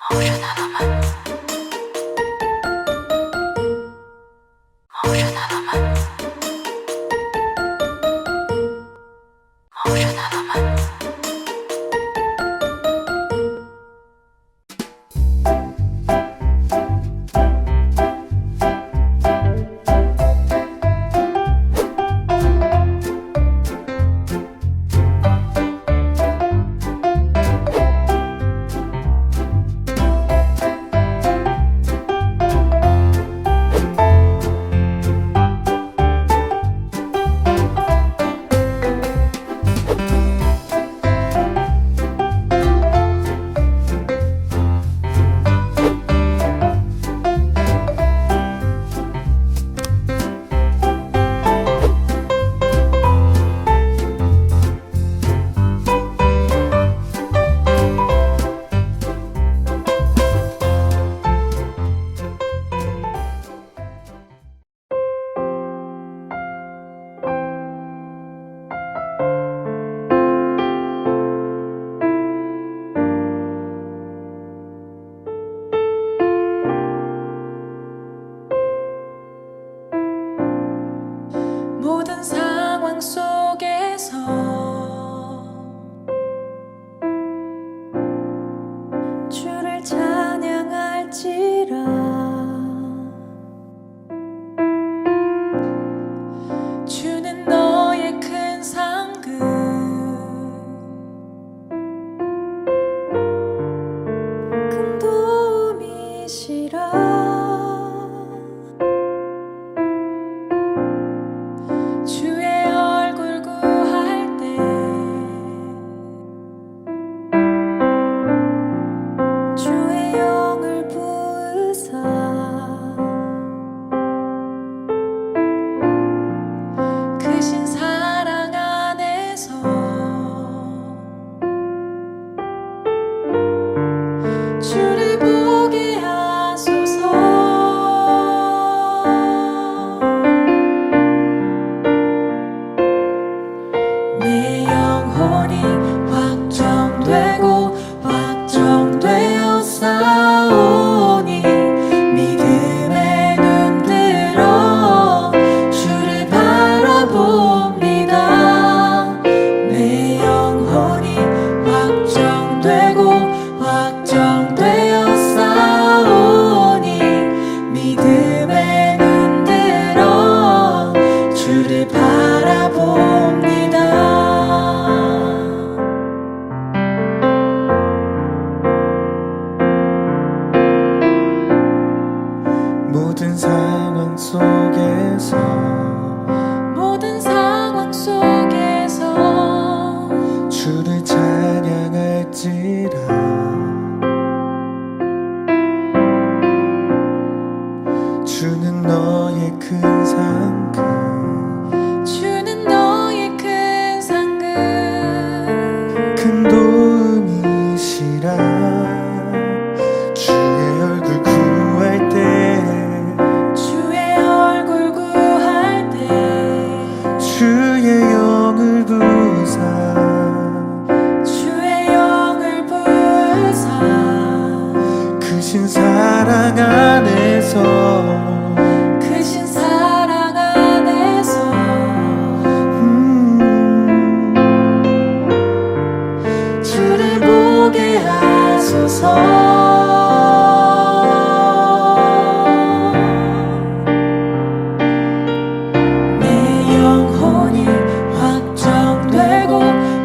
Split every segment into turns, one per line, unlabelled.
오션 하나만, 오션 하나만, 오션 하나만.
모든 상황 속에서 주를 찬양할지라. 주는 너의 큰 상급, 큰 도움이시라. 주의 얼굴 구할 때 주의 영을 부으사 크신 사랑 안에서 주를 보게 하소서. 내 영혼이 확정되고 확정되어 싸우니 믿음의 눈 들어 주를 바라봅니다. 내 영혼이 확정되고 확정되어 싸우니 믿음의 눈 들어 주를 바라봅니다.
모든 상황 속에서
모든 상황 속에서
주를 찬양할지라. 주는 너의 큰 상급,
주는 너의 큰 상급,
큰 도움이시라. 주의 얼굴 구할 때
주의 얼굴 구할 때
주의 영을 부으사
주의 영을 부으사
크신 사랑 안에서
크신 사랑 안에서 주를 보게 하소서. 내 영혼이 확정되고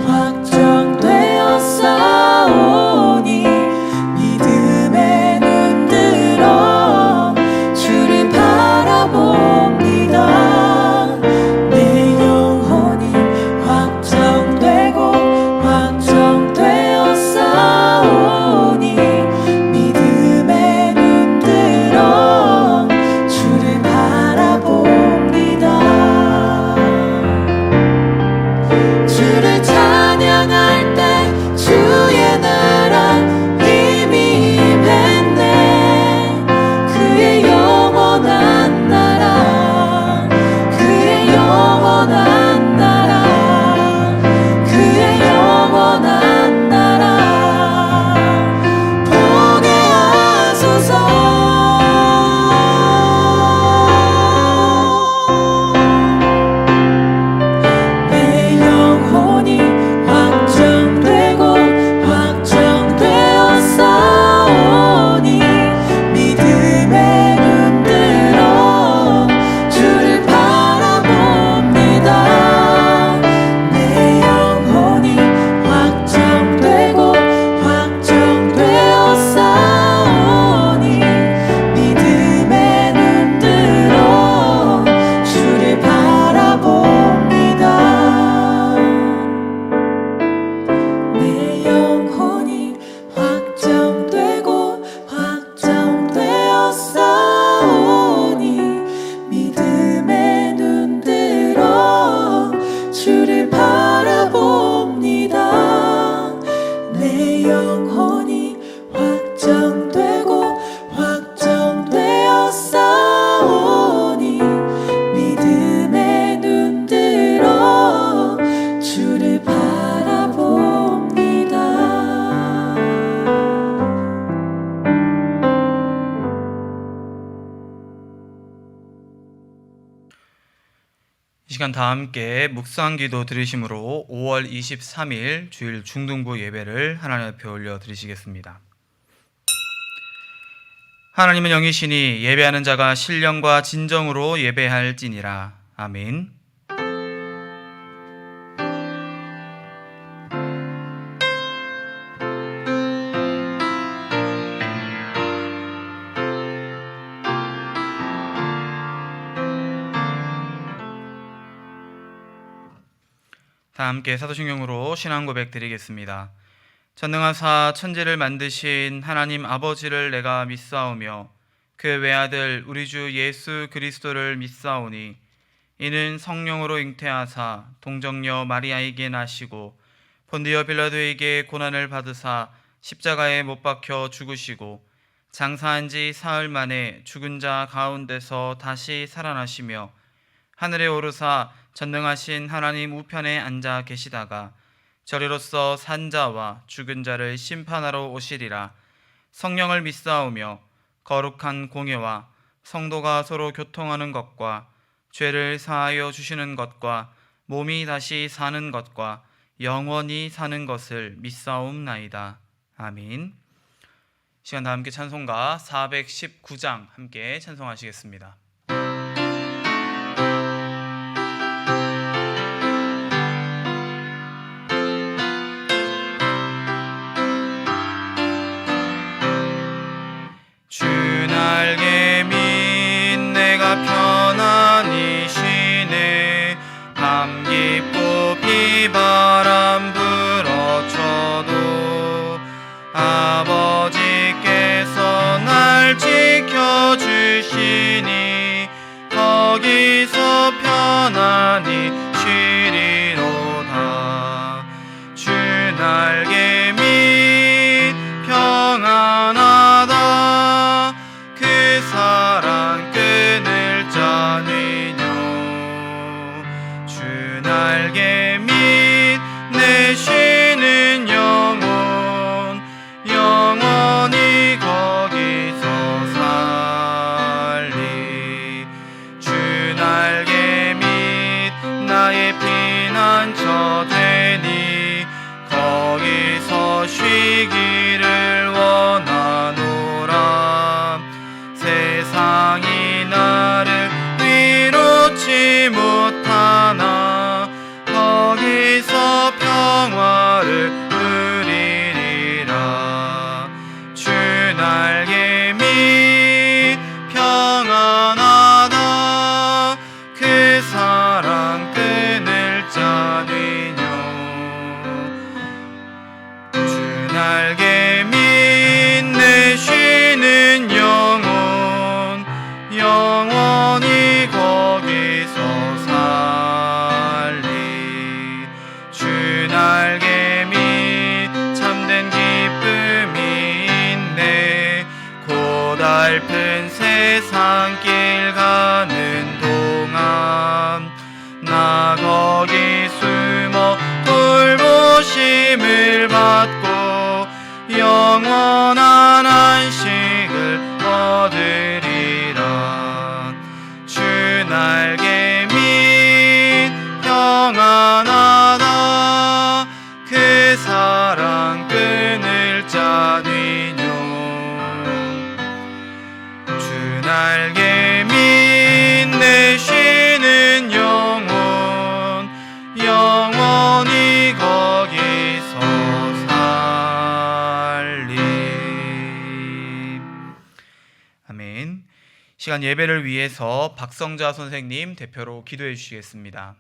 확정되어 싸우니 믿음의 눈 들어 주를 바라봅니다. 내 영혼이 확정되고 확정되어 싸우니
시간 다 함께 묵상기도 들으심으로 5월 23일 주일 중등부 예배를 하나님 앞에 올려 드리시겠습니다. 하나님은 영이시니 예배하는 자가 신령과 진정으로 예배할지니라. 아멘. 다 함께 사도신경으로 신앙 고백 드리겠습니다. 전능하사 천지를 만드신 하나님 아버지를 내가 믿사오며 그 외아들 우리 주 예수 그리스도를 믿사오니 이는 성령으로 잉태하사 동정녀 마리아에게 나시고 본디어 빌라도에게 고난을 받으사 십자가에 못 박혀 죽으시고 장사한 지 사흘 만에 죽은 자 가운데서 다시 살아나시며 하늘에 오르사 전능하신 하나님 우편에 앉아 계시다가 저리로서 산 자와 죽은 자를 심판하러 오시리라. 성령을 믿사오며 거룩한 공예와 성도가 서로 교통하는 것과 죄를 사하여 주시는 것과 몸이 다시 사는 것과 영원히 사는 것을 믿사옵나이다. 아멘. 시간 다 함께 찬송가 419장 함께 찬송하시겠습니다. 편안히 쉬네. 밤 깊고 비바람 불어쳐도 아버지께서 날 지켜주시니 거기서 편안히 쉬리로다. 주 날개 밑 평안하다. 그 사랑 끈을 짜니뇨. 주 날개 밑 내 쉬는 영혼 영원히 거기서 살리. 주 날개 밑 나의 피난처 되니 거기서 쉬기를 원하노라. 세상이 나를 위로치 못하나 거기서 평화를 누리리라. 주 날개 밑 평안하다. 그 사랑 끈을 짜니뇨. 주 날개 밑 내 쉬는 영혼 영원히 거기서 살리. 주 날개 밑 참된 기쁨이 있네. 고달픈 세상길 가는 동안 나 거기 숨어 돌보심을 받고 영원한 안식을 얻으리라. 주 날개 밑 평안하다. 그 사랑 끈을 짜니뇨. 주 날개 밑 내 쉬는 영혼 영원히 거기서 살리. 아멘. 시간 예배를 위해서 박성자 선생님 대표로 기도해 주시겠습니다.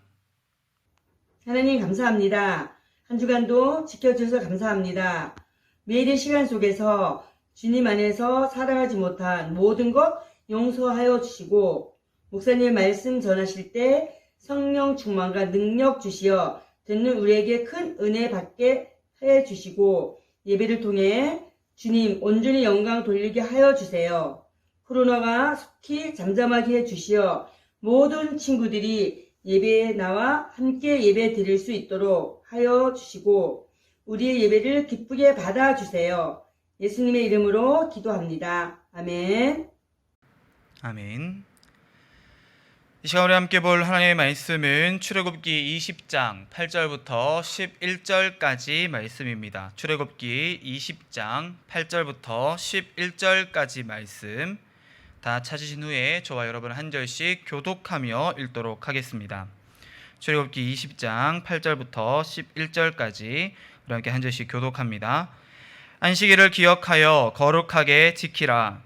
하나님 감사합니다. 한 주간도 지켜주셔서 감사합니다. 매일의 시간 속에서 주님 안에서 살아가지 못한 모든 것 용서하여 주시고 목사님 말씀 전하실 때 성령 충만과 능력 주시어 듣는 우리에게 큰 은혜 받게 해 주시고 예배를 통해 주님 온전히 영광 돌리게 하여 주세요. 코로나가 속히 잠잠하게 해 주시어 모든 친구들이 예배에 나와 함께 예배 드릴 수 있도록 하여 주시고 우리의 예배를 기쁘게 받아주세요. 예수님의 이름으로 기도합니다. 아멘.
아멘. 이 시간 우리 함께 볼 하나님의 말씀은 출애굽기 20장 8절부터 11절까지 말씀입니다. 출애굽기 20장 8절부터 11절까지 말씀 다 찾으신 후에 저와 여러분 한 절씩 교독하며 읽도록 하겠습니다. 출애굽기 20장 8절부터 11절까지 우리 함께 한 절씩 교독합니다. 안식일을 기억하여 거룩하게 지키라.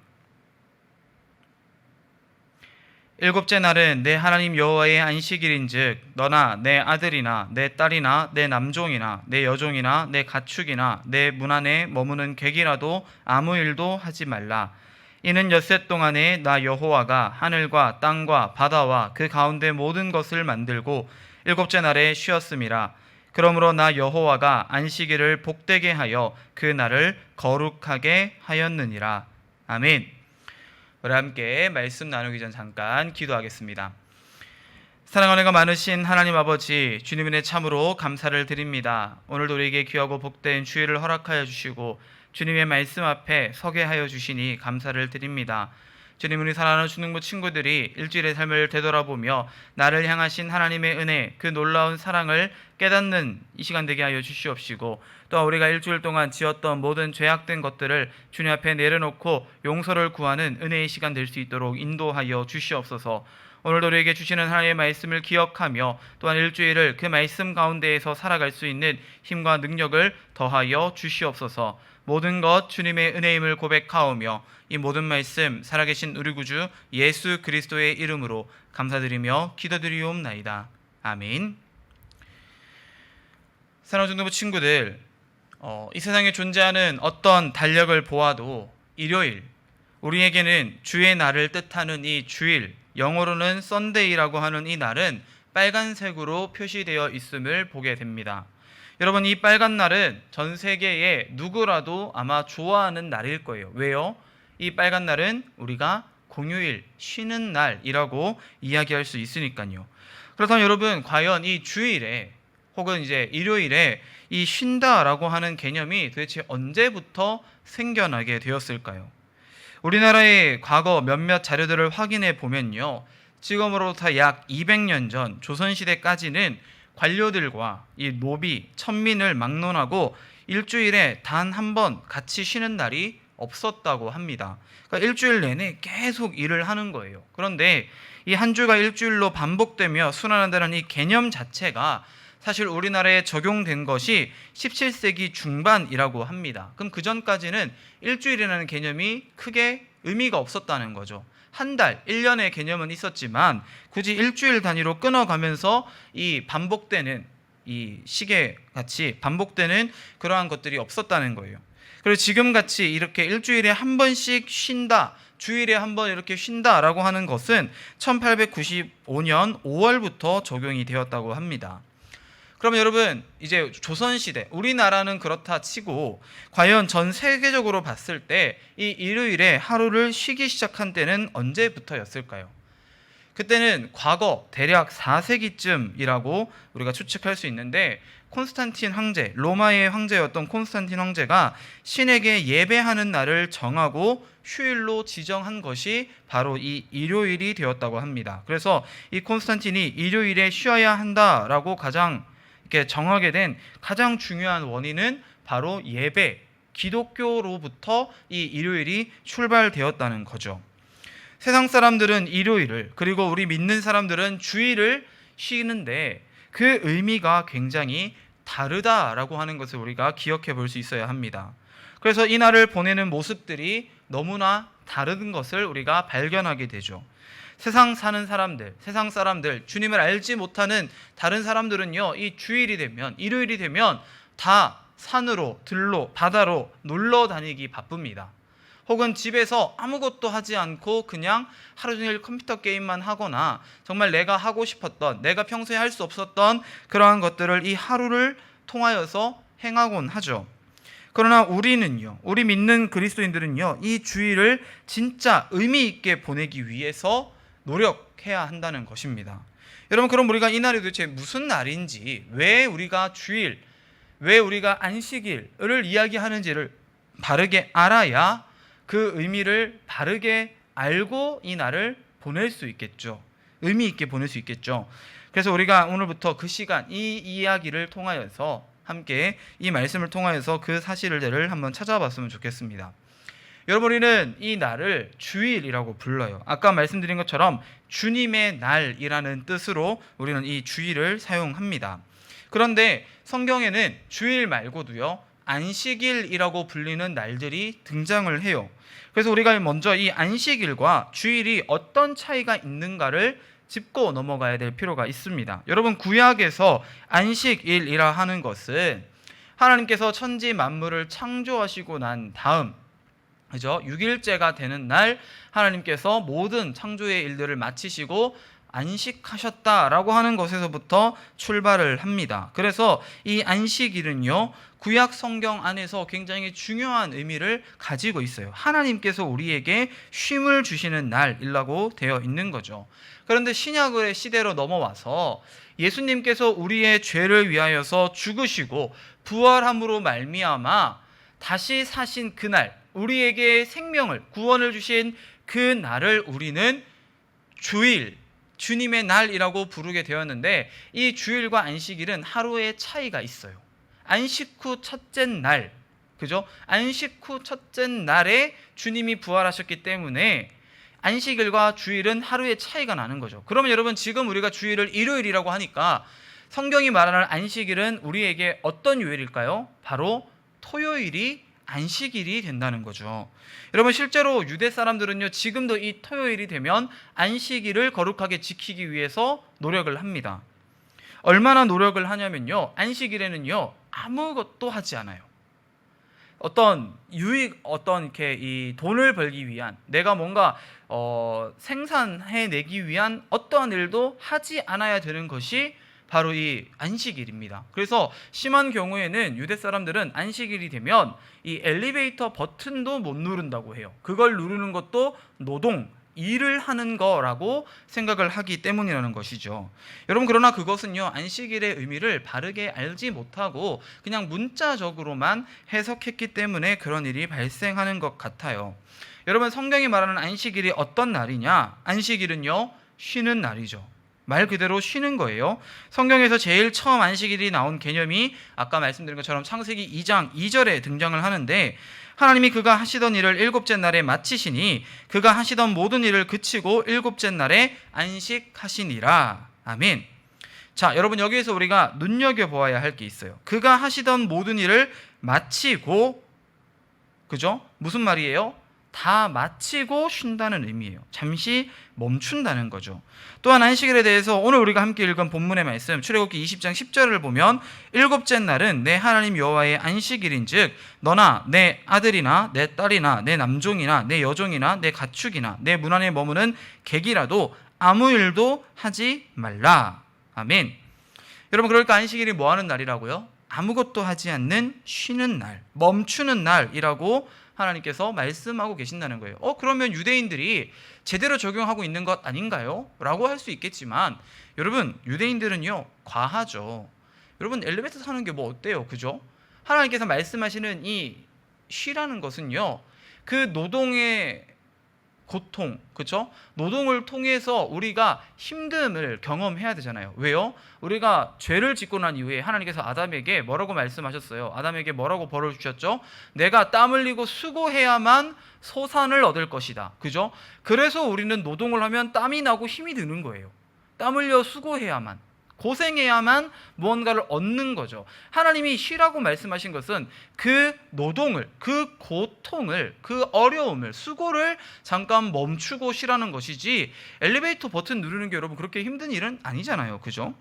일곱째 날은 내 하나님 여호와의 안식일인즉 너나 내 아들이나 내 딸이나 내 남종이나 내 여종이나 내 가축이나 내 문 안에 머무는 객이라도 아무 일도 하지 말라. 이는 엿새 동안에 나 여호와가 하늘과 땅과 바다와 그 가운데 모든 것을 만들고 일곱째 날에 쉬었음이라. 그러므로 나 여호와가 안식일을 복되게 하여 그 날을 거룩하게 하였느니라. 아멘. 우리 함께 말씀 나누기 전 잠깐 기도하겠습니다. 사랑하는 가 많으신 하나님 아버지, 주님의 참으로 감사를 드립니다. 오늘도 우리에게 귀하고 복된 주일을 허락하여 주시고 주님의 말씀 앞에 서게 하여 주시니 감사를 드립니다. 주님, 우리 사랑하는 주능부 친구들이 일주일의 삶을 되돌아보며 나를 향하신 하나님의 은혜, 그 놀라운 사랑을 깨닫는 이 시간 되게 하여 주시옵시고, 또 우리가 일주일 동안 지었던 모든 죄악된 것들을 주님 앞에 내려놓고 용서를 구하는 은혜의 시간 될 수 있도록 인도하여 주시옵소서. 오늘도 우리에게 주시는 하나님의 말씀을 기억하며 또한 일주일을 그 말씀 가운데에서 살아갈 수 있는 힘과 능력을 더하여 주시옵소서. 모든 것 주님의 은혜임을 고백하오며 이 모든 말씀 살아계신 우리 구주 예수 그리스도의 이름으로 감사드리며 기도드리옵나이다. 아멘. 사랑하는 중등부 친구들, 이 세상에 존재하는 어떤 달력을 보아도 일요일, 우리에게는 주의 날을 뜻하는 이 주일, 영어로는 썬데이라고 하는 이 날은 빨간색으로 표시되어 있음을 보게 됩니다. 여러분, 이 빨간 날은 전 세계에 누구라도 아마 좋아하는 날일 거예요. 왜요? 이 빨간 날은 우리가 공휴일, 쉬는 날이라고 이야기할 수 있으니까요. 그렇다면 여러분, 과연 이 주일에 혹은 이제 일요일에 이 쉰다라고 하는 개념이 도대체 언제부터 생겨나게 되었을까요? 우리나라의 과거 몇몇 자료들을 확인해 보면요, 지금으로부터 약 200년 전 조선시대까지는 관료들과 이 노비, 천민을 막론하고 일주일에 단 한 번 같이 쉬는 날이 없었다고 합니다. 그러니까 일주일 내내 계속 일을 하는 거예요. 그런데 이 한 주가 일주일로 반복되며 순환한다는 이 개념 자체가 사실 우리나라에 적용된 것이 17세기 중반이라고 합니다. 그럼 그 전까지는 일주일이라는 개념이 크게 의미가 없었다는 거죠. 한 달, 1년의 개념은 있었지만 굳이 일주일 단위로 끊어가면서 이 반복되는 이 시계 같이 반복되는 그러한 것들이 없었다는 거예요. 그리고 지금같이 이렇게 일주일에 한 번씩 쉰다, 주일에 한 번 이렇게 쉰다라고 하는 것은 1895년 5월부터 적용이 되었다고 합니다. 그러면 여러분, 이제 조선시대, 우리나라는 그렇다 치고 과연 전 세계적으로 봤을 때 이 일요일에 하루를 쉬기 시작한 때는 언제부터였을까요? 그때는 과거 대략 4세기쯤이라고 우리가 추측할 수 있는데, 콘스탄틴 황제, 로마의 황제였던 콘스탄틴 황제가 신에게 예배하는 날을 정하고 휴일로 지정한 것이 바로 이 일요일이 되었다고 합니다. 그래서 이 콘스탄틴이 일요일에 쉬어야 한다라고 가장 이렇게 정하게 된 가장 중요한 원인은 바로 예배, 기독교로부터 이 일요일이 출발되었다는 거죠. 세상 사람들은 일요일을, 그리고 우리 믿는 사람들은 주일을 쉬는데 그 의미가 굉장히 다르다라고 하는 것을 우리가 기억해 볼 수 있어야 합니다. 그래서 이 날을 보내는 모습들이 너무나 다른 것을 우리가 발견하게 되죠. 세상 사는 사람들, 세상 사람들, 주님을 알지 못하는 다른 사람들은요, 이 주일이 되면, 일요일이 되면 다 산으로, 들로, 바다로 놀러 다니기 바쁩니다. 혹은 집에서 아무것도 하지 않고 그냥 하루 종일 컴퓨터 게임만 하거나 정말 내가 하고 싶었던, 내가 평소에 할 수 없었던 그러한 것들을 이 하루를 통하여서 행하곤 하죠. 그러나 우리는요, 우리 믿는 그리스도인들은요, 이 주일을 진짜 의미 있게 보내기 위해서 노력해야 한다는 것입니다. 여러분, 그럼 우리가 이 날이 도대체 무슨 날인지, 왜 우리가 주일, 왜 우리가 안식일을 이야기하는지를 바르게 알아야 그 의미를 바르게 알고 이 날을 보낼 수 있겠죠. 의미 있게 보낼 수 있겠죠. 그래서 우리가 오늘부터 그 시간 이 이야기를 통하여서 함께 이 말씀을 통하여서 그 사실을 한번 찾아봤으면 좋겠습니다. 여러분, 우리는 이 날을 주일이라고 불러요. 아까 말씀드린 것처럼 주님의 날이라는 뜻으로 우리는 이 주일을 사용합니다. 그런데 성경에는 주일 말고도요, 안식일이라고 불리는 날들이 등장을 해요. 그래서 우리가 먼저 이 안식일과 주일이 어떤 차이가 있는가를 짚고 넘어가야 될 필요가 있습니다. 여러분, 구약에서 안식일이라 하는 것은 하나님께서 천지 만물을 창조하시고 난 다음, 그죠? 6일째가 되는 날 하나님께서 모든 창조의 일들을 마치시고 안식하셨다라고 하는 것에서부터 출발을 합니다. 그래서 이 안식일은요, 구약 성경 안에서 굉장히 중요한 의미를 가지고 있어요. 하나님께서 우리에게 쉼을 주시는 날이라고 되어 있는 거죠. 그런데 신약의 시대로 넘어와서 예수님께서 우리의 죄를 위하여서 죽으시고 부활함으로 말미암아 다시 사신 그날, 우리에게 생명을, 구원을 주신 그 날을 우리는 주일, 주님의 날이라고 부르게 되었는데, 이 주일과 안식일은 하루의 차이가 있어요. 안식 후 첫째 날, 그죠? 안식 후 첫째 날에 주님이 부활하셨기 때문에 안식일과 주일은 하루의 차이가 나는 거죠. 그러면 여러분, 지금 우리가 주일을 일요일이라고 하니까 성경이 말하는 안식일은 우리에게 어떤 요일일까요? 바로 토요일이 안식일이 된다는 거죠. 여러분, 실제로 유대 사람들은요, 지금도 이 토요일이 되면 안식일을 거룩하게 지키기 위해서 노력을 합니다. 얼마나 노력을 하냐면요, 안식일에는요, 아무것도 하지 않아요. 어떤 이렇게 이 돈을 벌기 위한, 내가 뭔가 생산해내기 위한 어떠한 일도 하지 않아야 되는 것이 바로 이 안식일입니다. 그래서 심한 경우에는 유대 사람들은 안식일이 되면 이 엘리베이터 버튼도 못 누른다고 해요. 그걸 누르는 것도 노동, 일을 하는 거라고 생각을 하기 때문이라는 것이죠. 여러분, 그러나 그것은요, 안식일의 의미를 바르게 알지 못하고 그냥 문자적으로만 해석했기 때문에 그런 일이 발생하는 것 같아요. 여러분, 성경이 말하는 안식일이 어떤 날이냐? 안식일은요, 쉬는 날이죠. 말 그대로 쉬는 거예요. 성경에서 제일 처음 안식일이 나온 개념이 아까 말씀드린 것처럼 창세기 2장 2절에 등장을 하는데, 하나님이 그가 하시던 일을 일곱째 날에 마치시니 그가 하시던 모든 일을 그치고 일곱째 날에 안식하시니라. 아멘. 자, 여러분, 여기에서 우리가 눈여겨보아야 할 게 있어요. 그가 하시던 모든 일을 마치고, 그죠? 무슨 말이에요? 다 마치고 쉰다는 의미예요. 잠시 멈춘다는 거죠. 또한 안식일에 대해서 오늘 우리가 함께 읽은 본문의 말씀 출애굽기 20장 10절을 보면, 일곱째 날은 내 하나님 여호와의 안식일인즉 너나 내 아들이나 내 딸이나 내 남종이나 내 여종이나 내 가축이나 내 문 안에 머무는 객이라도 아무 일도 하지 말라. 아멘. 여러분, 그러니까 안식일이 뭐 하는 날이라고요? 아무것도 하지 않는 쉬는 날, 멈추는 날이라고 하나님께서 말씀하고 계신다는 거예요. 그러면 유대인들이 제대로 적용하고 있는 것 아닌가요? 라고 할 수 있겠지만, 여러분, 유대인들은요, 과하죠. 여러분, 엘리베이터 타는 게 뭐 어때요? 그죠? 하나님께서 말씀하시는 이 쉬라는 것은요, 그 노동의 고통, 그렇죠? 노동을 통해서 우리가 힘듦을 경험해야 되잖아요. 왜요? 우리가 죄를 짓고 난 이후에 하나님께서 아담에게 뭐라고 말씀하셨어요? 아담에게 뭐라고 벌을 주셨죠? 내가 땀 흘리고 수고해야만 소산을 얻을 것이다. 그죠? 그래서 우리는 노동을 하면 땀이 나고 힘이 드는 거예요. 땀 흘려 수고해야만, 고생해야만 무언가를 얻는 거죠. 하나님이 쉬라고 말씀하신 것은 그 노동을, 그 고통을, 그 어려움을, 수고를 잠깐 멈추고 쉬라는 것이지, 엘리베이터 버튼 누르는 게 여러분 그렇게 힘든 일은 아니잖아요. 그죠?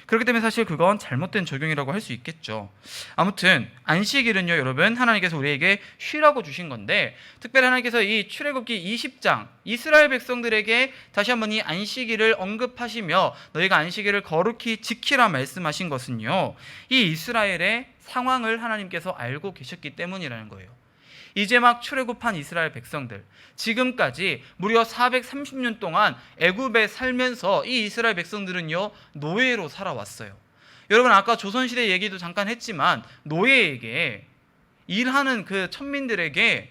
그렇기 때문에 사실 그건 잘못된 적용이라고 할 수 있겠죠. 아무튼 안식일은요, 여러분, 하나님께서 우리에게 쉬라고 주신 건데, 특별히 하나님께서 이 출애굽기 20장 이스라엘 백성들에게 다시 한번 이 안식일을 언급하시며 너희가 안식일을 거룩히 지키라 말씀하신 것은요, 이 이스라엘의 상황을 하나님께서 알고 계셨기 때문이라는 거예요. 이제 막 출애굽한 이스라엘 백성들, 지금까지 무려 430년 동안 애굽에 살면서 이 이스라엘 백성들은요, 노예로 살아왔어요. 여러분, 아까 조선시대 얘기도 잠깐 했지만, 노예에게, 일하는 그 천민들에게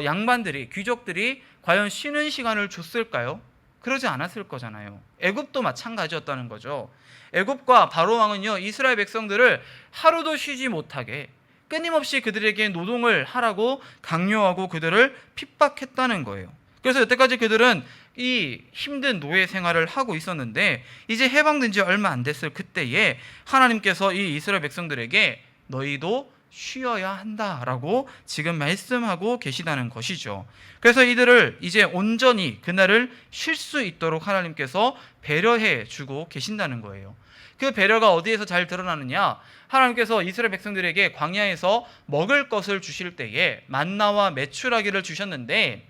양반들이, 귀족들이 과연 쉬는 시간을 줬을까요? 그러지 않았을 거잖아요. 애굽도 마찬가지였다는 거죠. 애굽과 바로 왕은요, 이스라엘 백성들을 하루도 쉬지 못하게 끊임없이 그들에게 노동을 하라고 강요하고 그들을 핍박했다는 거예요. 그래서 여태까지 그들은 이 힘든 노예 생활을 하고 있었는데 이제 해방된 지 얼마 안 됐을 그때에 하나님께서 이 이스라엘 백성들에게 너희도 쉬어야 한다라고 지금 말씀하고 계시다는 것이죠. 그래서 이들을 이제 온전히 그날을 쉴 수 있도록 하나님께서 배려해 주고 계신다는 거예요. 그 배려가 어디에서 잘 드러나느냐? 하나님께서 이스라엘 백성들에게 광야에서 먹을 것을 주실 때에 만나와 메추라기를 주셨는데,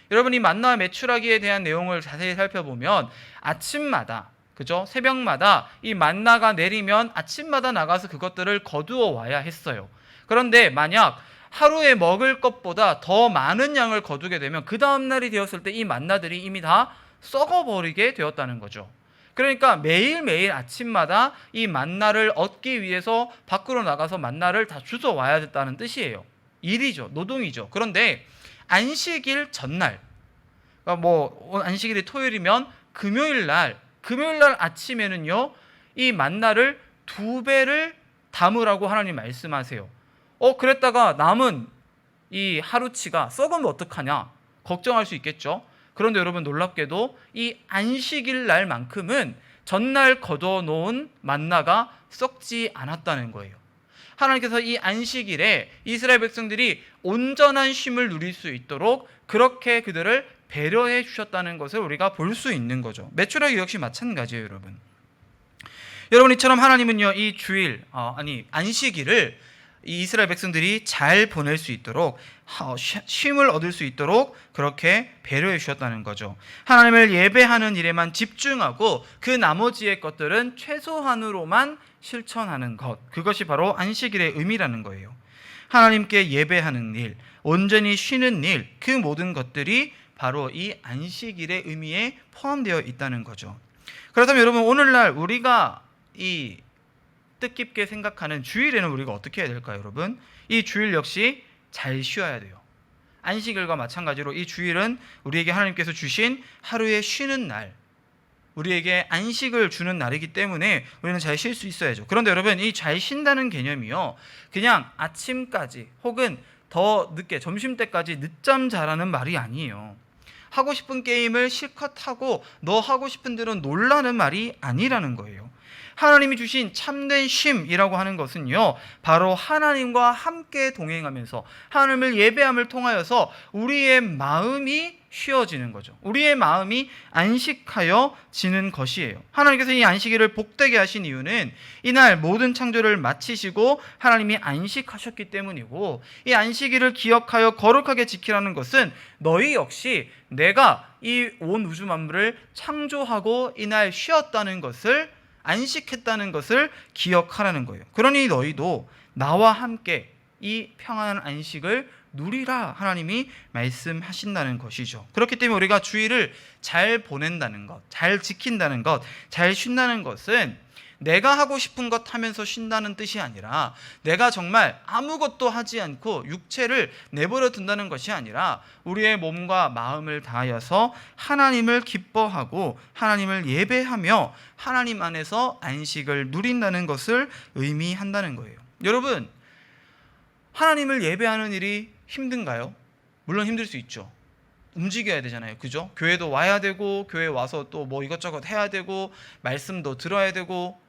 여러분이 만나와 메추라기에 대한 내용을 자세히 살펴보면 아침마다, 그죠? 새벽마다 이 만나가 내리면 아침마다 나가서 그것들을 거두어 와야 했어요. 그런데 만약 하루에 먹을 것보다 더 많은 양을 거두게 되면 그 다음 날이 되었을 때 이 만나들이 이미 다 썩어버리게 되었다는 거죠. 그러니까 매일매일 아침마다 이 만나를 얻기 위해서 밖으로 나가서 만나를 다 주워 와야 됐다는 뜻이에요. 일이죠. 노동이죠. 그런데 안식일 전날, 그러니까 안식일이 토요일이면 금요일 날 아침에는요, 이 만나를 2배를 담으라고 하나님 말씀하세요. 그랬다가 남은 이 하루치가 썩으면 어떡하냐 걱정할 수 있겠죠. 그런데 여러분, 놀랍게도 이 안식일 날만큼은 전날 거둬 놓은 만나가 썩지 않았다는 거예요. 하나님께서 이 안식일에 이스라엘 백성들이 온전한 쉼을 누릴 수 있도록 그렇게 그들을 배려해 주셨다는 것을 우리가 볼 수 있는 거죠. 메추라기 역시 마찬가지예요, 여러분. 여러분, 이처럼 하나님은요, 이 주일, 안식일을 이 이스라엘 백성들이 잘 보낼 수 있도록, 쉼을 얻을 수 있도록 그렇게 배려해 주셨다는 거죠. 하나님을 예배하는 일에만 집중하고 그 나머지의 것들은 최소한으로만 실천하는 것, 그것이 바로 안식일의 의미라는 거예요. 하나님께 예배하는 일, 온전히 쉬는 일, 그 모든 것들이 바로 이 안식일의 의미에 포함되어 있다는 거죠. 그렇다면 여러분, 오늘날 우리가 이 뜻깊게 생각하는 주일에는 우리가 어떻게 해야 될까요, 여러분? 이 주일 역시 잘 쉬어야 돼요. 안식일과 마찬가지로 이 주일은 우리에게 하나님께서 주신 하루의 쉬는 날, 우리에게 안식을 주는 날이기 때문에 우리는 잘 쉴 수 있어야죠. 그런데 여러분, 이 잘 쉰다는 개념이요, 그냥 아침까지 혹은 더 늦게 점심때까지 늦잠 자라는 말이 아니에요. 하고 싶은 게임을 실컷 하고 너 하고 싶은 대로 놀라는 말이 아니라는 거예요. 하나님이 주신 참된 쉼이라고 하는 것은요, 바로 하나님과 함께 동행하면서 하나님을 예배함을 통하여서 우리의 마음이 쉬어지는 거죠. 우리의 마음이 안식하여 지는 것이에요. 하나님께서 이 안식일을 복되게 하신 이유는 이날 모든 창조를 마치시고 하나님이 안식하셨기 때문이고, 이 안식일을 기억하여 거룩하게 지키라는 것은 너희 역시 내가 이 온 우주 만물을 창조하고 이날 쉬었다는 것을, 안식했다는 것을 기억하라는 거예요. 그러니 너희도 나와 함께 이 평안한 안식을 누리라 하나님이 말씀하신다는 것이죠. 그렇기 때문에 우리가 주일을 잘 보낸다는 것, 잘 지킨다는 것, 잘 쉰다는 것은 내가 하고 싶은 것 하면서 쉰다는 뜻이 아니라, 내가 정말 아무것도 하지 않고 육체를 내버려 둔다는 것이 아니라 우리의 몸과 마음을 다하여서 하나님을 기뻐하고 하나님을 예배하며 하나님 안에서 안식을 누린다는 것을 의미한다는 거예요. 여러분, 하나님을 예배하는 일이 힘든가요? 물론 힘들 수 있죠. 움직여야 되잖아요, 그죠? 교회도 와야 되고, 교회 와서 또 이것저것 해야 되고, 말씀도 들어야 되고,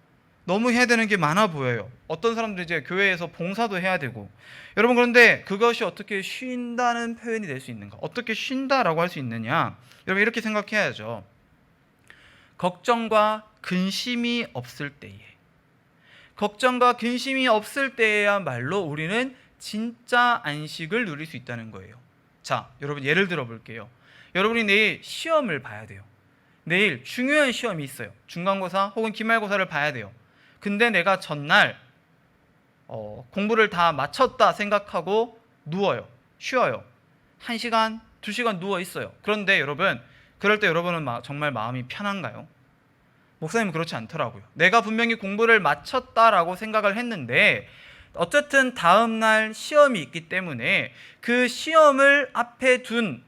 너무 해야 되는 게 많아 보여요. 어떤 사람들이 이제 교회에서 봉사도 해야 되고. 여러분, 그런데 그것이 어떻게 쉰다는 표현이 될 수 있는가? 어떻게 쉰다라고 할 수 있느냐? 여러분, 이렇게 생각해야죠. 걱정과 근심이 없을 때에, 걱정과 근심이 없을 때야말로 우리는 진짜 안식을 누릴 수 있다는 거예요. 자, 여러분, 예를 들어 볼게요. 여러분이 내일 시험을 봐야 돼요. 내일 중요한 시험이 있어요. 중간고사 혹은 기말고사를 봐야 돼요. 근데 내가 전날 공부를 다 마쳤다 생각하고 누워요. 쉬어요. 1시간, 2시간 누워 있어요. 그런데 여러분, 그럴 때 여러분은 정말 마음이 편한가요? 목사님은 그렇지 않더라고요. 내가 분명히 공부를 마쳤다라고 생각을 했는데 어쨌든 다음날 시험이 있기 때문에 그 시험을 앞에 둔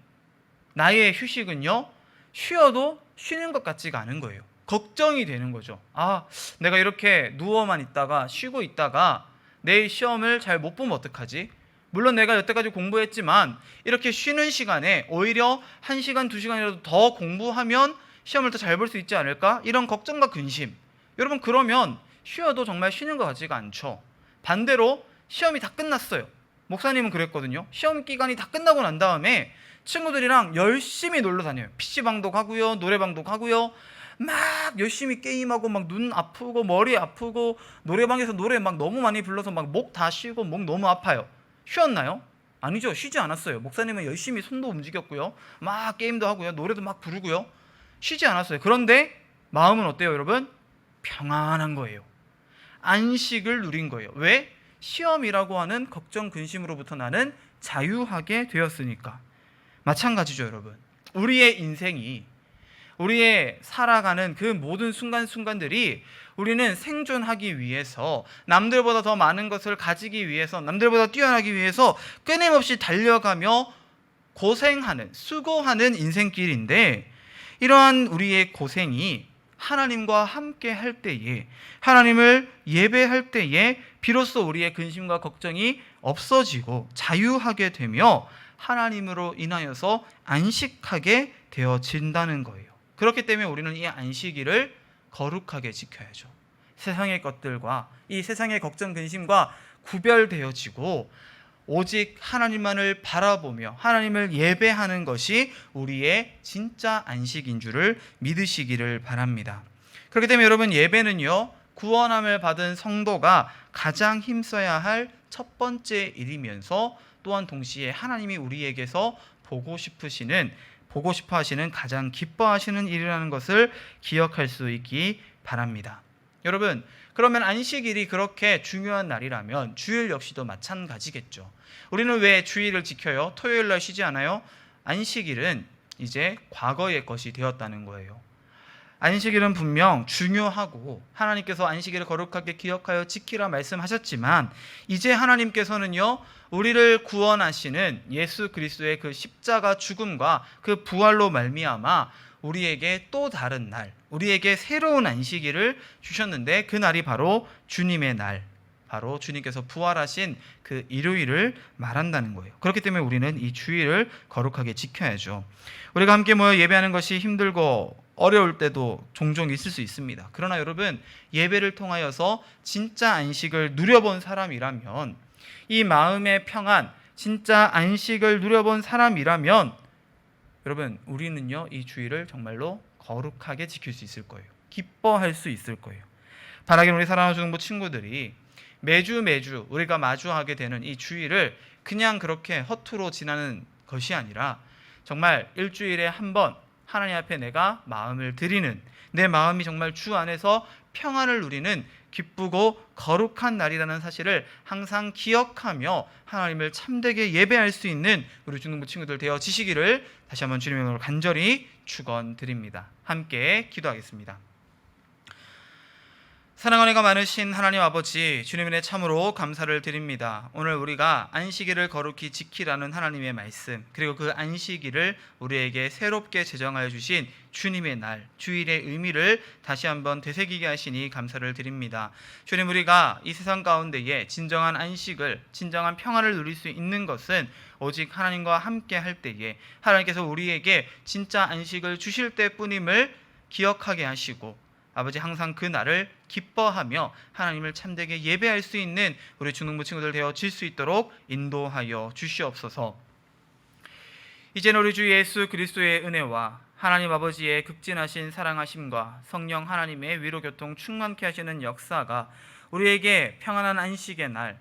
나의 휴식은요, 쉬어도 쉬는 것 같지가 않은 거예요. 걱정이 되는 거죠. 아, 내가 이렇게 누워만 있다가 쉬고 있다가 내일 시험을 잘 못 보면 어떡하지? 물론 내가 여태까지 공부했지만 이렇게 쉬는 시간에 오히려 1시간, 2시간이라도 더 공부하면 시험을 더 잘 볼 수 있지 않을까? 이런 걱정과 근심. 여러분, 그러면 쉬어도 정말 쉬는 것 같지가 않죠. 반대로 시험이 다 끝났어요. 목사님은 그랬거든요. 시험 기간이 다 끝나고 난 다음에 친구들이랑 열심히 놀러 다녀요. PC방도 가고요, 노래방도 가고요. 막 열심히 게임하고 막 눈 아프고 머리 아프고 노래방에서 노래 막 너무 많이 불러서 막 목 다 쉬고 목 너무 아파요. 쉬었나요? 아니죠. 쉬지 않았어요. 목사님은 열심히 손도 움직였고요. 막 게임도 하고요. 노래도 막 부르고요. 쉬지 않았어요. 그런데 마음은 어때요, 여러분? 평안한 거예요. 안식을 누린 거예요. 왜? 시험이라고 하는 걱정, 근심으로부터 나는 자유하게 되었으니까. 마찬가지죠, 여러분. 우리의 인생이, 우리의 살아가는 그 모든 순간순간들이 우리는 생존하기 위해서, 남들보다 더 많은 것을 가지기 위해서, 남들보다 뛰어나기 위해서 끊임없이 달려가며 고생하는, 수고하는 인생길인데, 이러한 우리의 고생이 하나님과 함께 할 때에, 하나님을 예배할 때에 비로소 우리의 근심과 걱정이 없어지고 자유하게 되며 하나님으로 인하여서 안식하게 되어진다는 거예요. 그렇기 때문에 우리는 이 안식일을 거룩하게 지켜야죠. 세상의 것들과 이 세상의 걱정, 근심과 구별되어지고 오직 하나님만을 바라보며 하나님을 예배하는 것이 우리의 진짜 안식인 줄을 믿으시기를 바랍니다. 그렇기 때문에 여러분, 예배는요, 구원함을 받은 성도가 가장 힘써야 할 첫 번째 일이면서 또한 동시에 하나님이 우리에게서 보고 싶어 하시는 가장 기뻐하시는 일이라는 것을 기억할 수 있기 바랍니다. 여러분, 그러면 안식일이 그렇게 중요한 날이라면 주일 역시도 마찬가지겠죠. 우리는 왜 주일을 지켜요? 토요일 날 쉬지 않아요? 안식일은 이제 과거의 것이 되었다는 거예요. 안식일은 분명 중요하고 하나님께서 안식일을 거룩하게 기억하여 지키라 말씀하셨지만 이제 하나님께서는요, 우리를 구원하시는 예수 그리스도의 그 십자가 죽음과 그 부활로 말미암아 우리에게 또 다른 날, 우리에게 새로운 안식일을 주셨는데 그 날이 바로 주님의 날, 바로 주님께서 부활하신 그 일요일을 말한다는 거예요. 그렇기 때문에 우리는 이 주일을 거룩하게 지켜야죠. 우리가 함께 모여 예배하는 것이 힘들고 어려울 때도 종종 있을 수 있습니다. 그러나 여러분, 예배를 통하여서 진짜 안식을 누려본 사람이라면, 이 마음의 평안, 진짜 안식을 누려본 사람이라면 여러분, 우리는요, 이 주일을 정말로 거룩하게 지킬 수 있을 거예요. 기뻐할 수 있을 거예요. 바라기는 우리 사랑하는 중부 친구들이 매주 우리가 마주하게 되는 이 주일을 그냥 그렇게 허투루 지나는 것이 아니라 정말 일주일에 한 번 하나님 앞에 내가 마음을 드리는, 내 마음이 정말 주 안에서 평안을 누리는 기쁘고 거룩한 날이라는 사실을 항상 기억하며 하나님을 참되게 예배할 수 있는 우리 중등부 친구들 되어지시기를 다시 한번 주님의 이름으로 간절히 축원드립니다. 함께 기도하겠습니다. 사랑하는 은혜가 많으신 하나님 아버지, 주님의 은혜 참으로 감사를 드립니다. 오늘 우리가 안식일을 거룩히 지키라는 하나님의 말씀, 그리고 그 안식일을 우리에게 새롭게 제정하여 주신 주님의 날, 주일의 의미를 다시 한번 되새기게 하시니 감사를 드립니다. 주님, 우리가 이 세상 가운데에 진정한 안식을, 진정한 평안을 누릴 수 있는 것은 오직 하나님과 함께 할 때에 하나님께서 우리에게 진짜 안식을 주실 때뿐임을 기억하게 하시고, 아버지, 항상 그 날을 기뻐하며 하나님을 참되게 예배할 수 있는 우리 중등부 친구들 되어질 수 있도록 인도하여 주시옵소서. 이제는 우리 주 예수 그리스도의 은혜와 하나님 아버지의 극진하신 사랑하심과 성령 하나님의 위로교통 충만케 하시는 역사가 우리에게 평안한 안식의 날,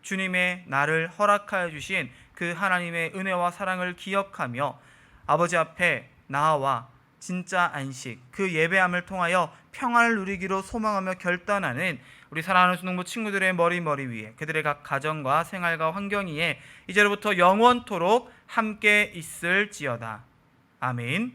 주님의 날을 허락하여 주신 그 하나님의 은혜와 사랑을 기억하며 아버지 앞에 나아와 진짜 안식, 그 예배함을 통하여 평안을 누리기로 소망하며 결단하는 우리 사랑하는 중등부 친구들의 머리 위에, 그들의 각 가정과 생활과 환경 위에 이제로부터 영원토록 함께 있을지어다. 아멘.